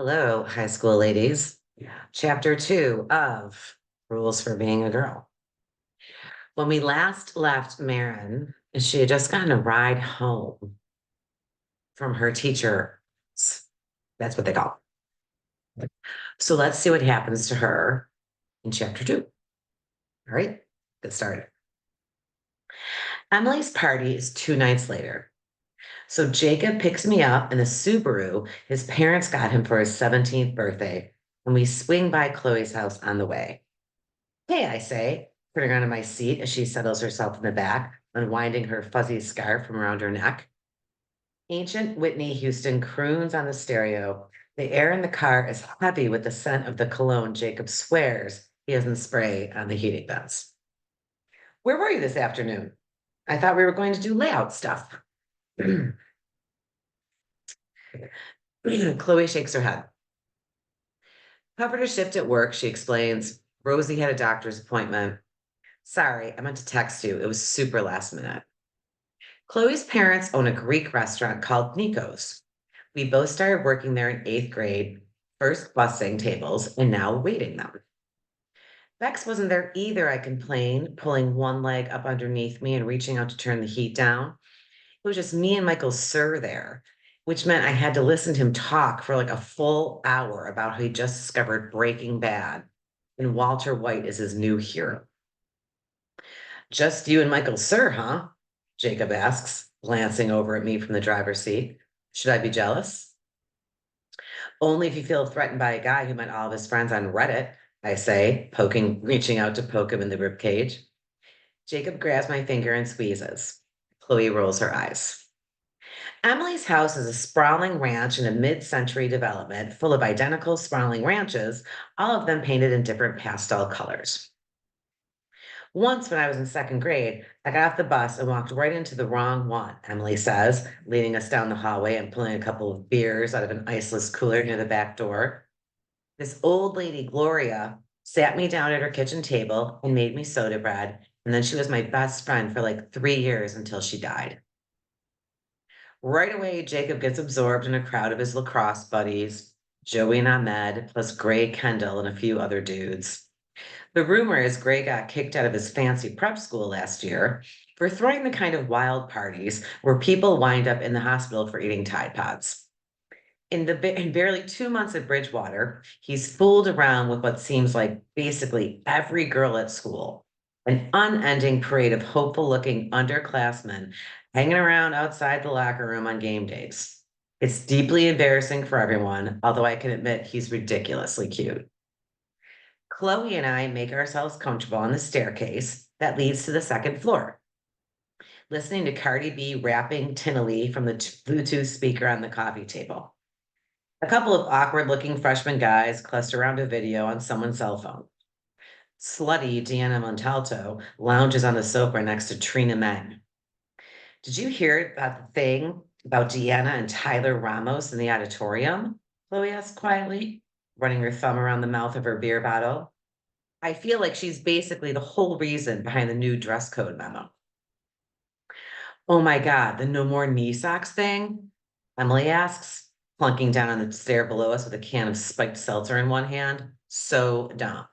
Hello, high school ladies. Chapter 2 of Rules for Being a Girl. When we last left Marin, she had just gotten a ride home from her teacher. That's what they call it. So let's see what happens to her in chapter 2. All right, get started. Emily's party is 2 nights later. So Jacob picks me up in the Subaru his parents got him for his 17th birthday, and we swing by Chloe's house on the way. Hey, I say, putting her onto my seat as she settles herself in the back, unwinding her fuzzy scarf from around her neck. Ancient Whitney Houston croons on the stereo. The air in the car is heavy with the scent of the cologne Jacob swears he doesn't spray on the heating vents. Where were you this afternoon? I thought we were going to do layout stuff. Chloe shakes her head. Covered her shift at work, she explains. Rosie had a doctor's appointment. Sorry, I meant to text you. It was super last minute. Chloe's parents own a Greek restaurant called Nico's. We both started working there in 8th grade, first bussing tables and now waiting them. Bex wasn't there either, I complained, pulling one leg up underneath me and reaching out to turn the heat down. It was just me and Michael Sir there, which meant I had to listen to him talk for like a full hour about how he just discovered Breaking Bad and Walter White is his new hero. Just you and Michael Sir, huh? Jacob asks, glancing over at me from the driver's seat. Should I be jealous? Only if you feel threatened by a guy who met all of his friends on Reddit, I say, reaching out to poke him in the ribcage. Jacob grabs my finger and squeezes. Chloe rolls her eyes. Emily's house is a sprawling ranch in a mid-century development full of identical sprawling ranches, all of them painted in different pastel colors. Once, when I was in 2nd grade, I got off the bus and walked right into the wrong one, Emily says, leading us down the hallway and pulling a couple of beers out of an iceless cooler near the back door. This old lady, Gloria, sat me down at her kitchen table and made me soda bread, and then she was my best friend for like 3 years until she died. Right away, Jacob gets absorbed in a crowd of his lacrosse buddies, Joey and Ahmed, plus Gray Kendall and a few other dudes. The rumor is Gray got kicked out of his fancy prep school last year for throwing the kind of wild parties where people wind up in the hospital for eating Tide Pods. In barely 2 months at Bridgewater, he's fooled around with what seems like basically every girl at school, an unending parade of hopeful-looking underclassmen hanging around outside the locker room on game days. It's deeply embarrassing for everyone, although I can admit he's ridiculously cute. Chloe and I make ourselves comfortable on the staircase that leads to the 2nd floor, listening to Cardi B rapping tinnily from the Bluetooth speaker on the coffee table. A couple of awkward-looking freshman guys cluster around a video on someone's cell phone. Slutty Deanna Montalto lounges on the sofa next to Trina Meng. Did you hear about the thing about Deanna and Tyler Ramos in the auditorium? Chloe asked quietly, running her thumb around the mouth of her beer bottle. I feel like she's basically the whole reason behind the new dress code memo. Oh my God, the no more knee socks thing? Emily asks, plunking down on the stair below us with a can of spiked seltzer in one hand. So dumb.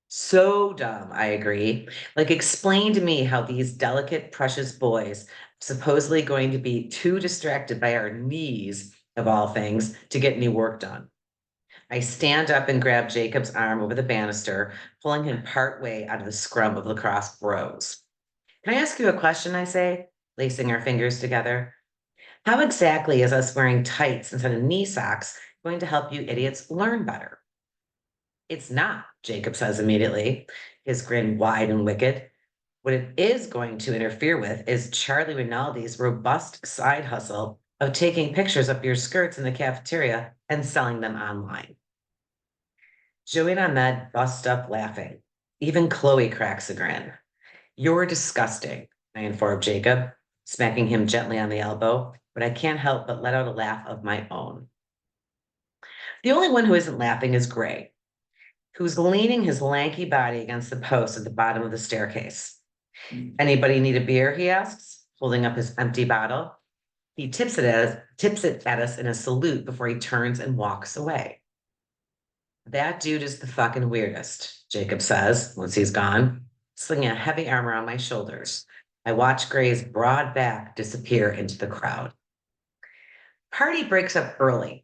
So dumb, I agree. Like, explain to me how these delicate, precious boys supposedly going to be too distracted by our knees, of all things, to get any work done. I stand up and grab Jacob's arm over the banister, pulling him part way out of the scrum of lacrosse bros. Can I ask you a question? I say, lacing our fingers together. How exactly is us wearing tights instead of knee socks going to help you idiots learn better? It's not, Jacob says immediately, his grin wide and wicked. What it is going to interfere with is Charlie Rinaldi's robust side hustle of taking pictures of your skirts in the cafeteria and selling them online. Joey and Ahmed bust up laughing. Even Chloe cracks a grin. You're disgusting, I informed Jacob, smacking him gently on the elbow, but I can't help but let out a laugh of my own. The only one who isn't laughing is Gray, who's leaning his lanky body against the post at the bottom of the staircase. Anybody need a beer? He asks, holding up his empty bottle. He tips it at us in a salute before he turns and walks away. That dude is the fucking weirdest, Jacob says once he's gone, slinging a heavy arm around my shoulders. I watch Gray's broad back disappear into the crowd. Party breaks up early.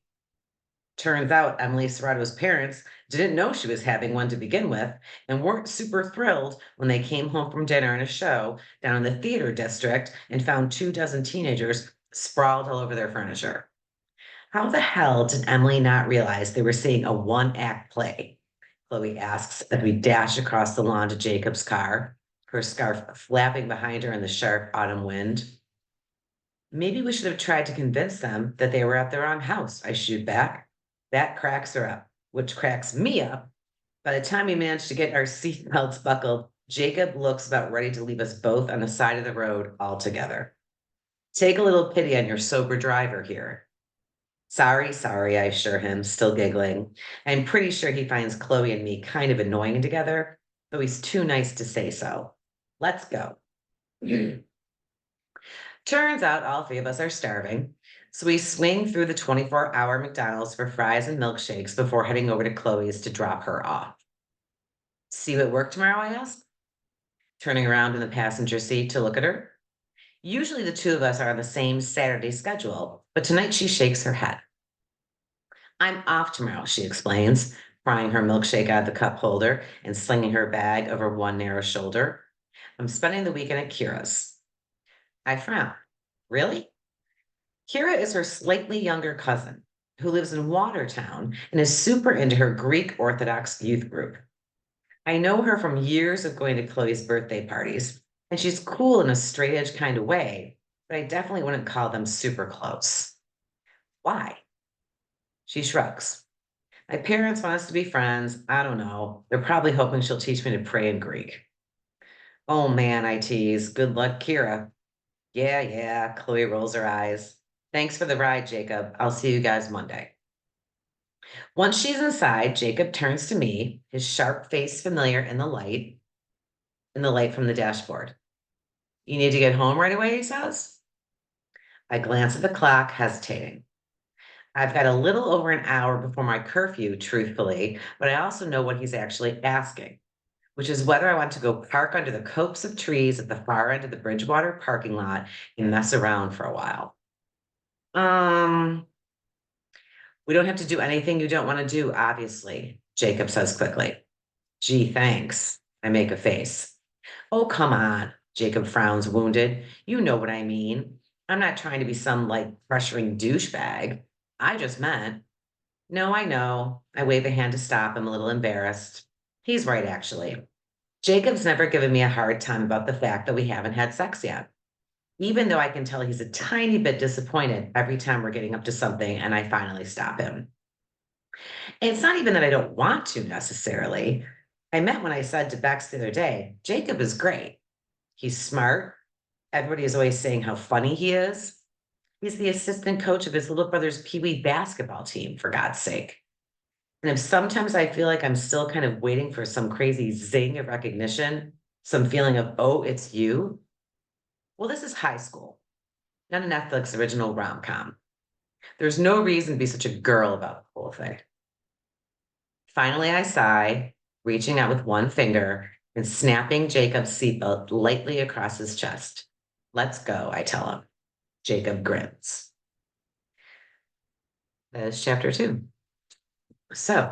Turns out Emily Serrato's parents didn't know she was having one to begin with and weren't super thrilled when they came home from dinner and a show down in the theater district and found 24 teenagers sprawled all over their furniture. How the hell did Emily not realize they were seeing a one-act play? Chloe asks as we dash across the lawn to Jacob's car, her scarf flapping behind her in the sharp autumn wind. Maybe we should have tried to convince them that they were at the wrong house, I shoot back. That cracks her up, which cracks me up. By the time we manage to get our seatbelts buckled, Jacob looks about ready to leave us both on the side of the road altogether. Take a little pity on your sober driver here. Sorry, I assure him, still giggling. I'm pretty sure he finds Chloe and me kind of annoying together, though he's too nice to say so. Let's go. Turns out all three of us are starving, so we swing through the 24-hour McDonald's for fries and milkshakes before heading over to Chloe's to drop her off. See you at work tomorrow, I ask, turning around in the passenger seat to look at her. Usually the two of us are on the same Saturday schedule, but tonight she shakes her head. I'm off tomorrow, she explains, prying her milkshake out of the cup holder and slinging her bag over one narrow shoulder. I'm spending the weekend at Kira's. I frown. Really? Kira is her slightly younger cousin who lives in Watertown and is super into her Greek Orthodox youth group. I know her from years of going to Chloe's birthday parties, and she's cool in a straight edge kind of way, but I definitely wouldn't call them super close. Why? She shrugs. My parents want us to be friends. I don't know. They're probably hoping she'll teach me to pray in Greek. Oh man, I tease. Good luck, Kira. Yeah, Chloe rolls her eyes. Thanks for the ride, Jacob. I'll see you guys Monday. Once she's inside, Jacob turns to me, his sharp face familiar in the light from the dashboard. You need to get home right away, he says. I glance at the clock, hesitating. I've got a little over an hour before my curfew, truthfully, but I also know what he's actually asking, which is whether I want to go park under the copse of trees at the far end of the Bridgewater parking lot and mess around for a while. We don't have to do anything you don't want to do, obviously, Jacob says quickly. Gee, thanks. I make a face. Oh, come on. Jacob frowns, wounded. You know what I mean. I'm not trying to be some pressuring douchebag. I just meant. No, I know. I wave a hand to stop him, a little embarrassed. He's right, actually. Jacob's never given me a hard time about the fact that we haven't had sex yet, even though I can tell he's a tiny bit disappointed every time we're getting up to something and I finally stop him. And it's not even that I don't want to necessarily. I meant when I said to Bex the other day, Jacob is great. He's smart. Everybody is always saying how funny he is. He's the assistant coach of his little brother's Pee-wee basketball team, for God's sake. And if sometimes I feel like I'm still kind of waiting for some crazy zing of recognition, some feeling of, oh, it's you. Well, this is high school, not a Netflix original rom-com. There's no reason to be such a girl about the whole thing. Finally, I sigh, reaching out with one finger and snapping Jacob's seatbelt lightly across his chest. Let's go, I tell him. Jacob grins. That is chapter 2. So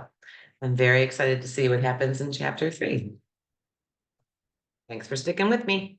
I'm very excited to see what happens in chapter 3. Thanks for sticking with me.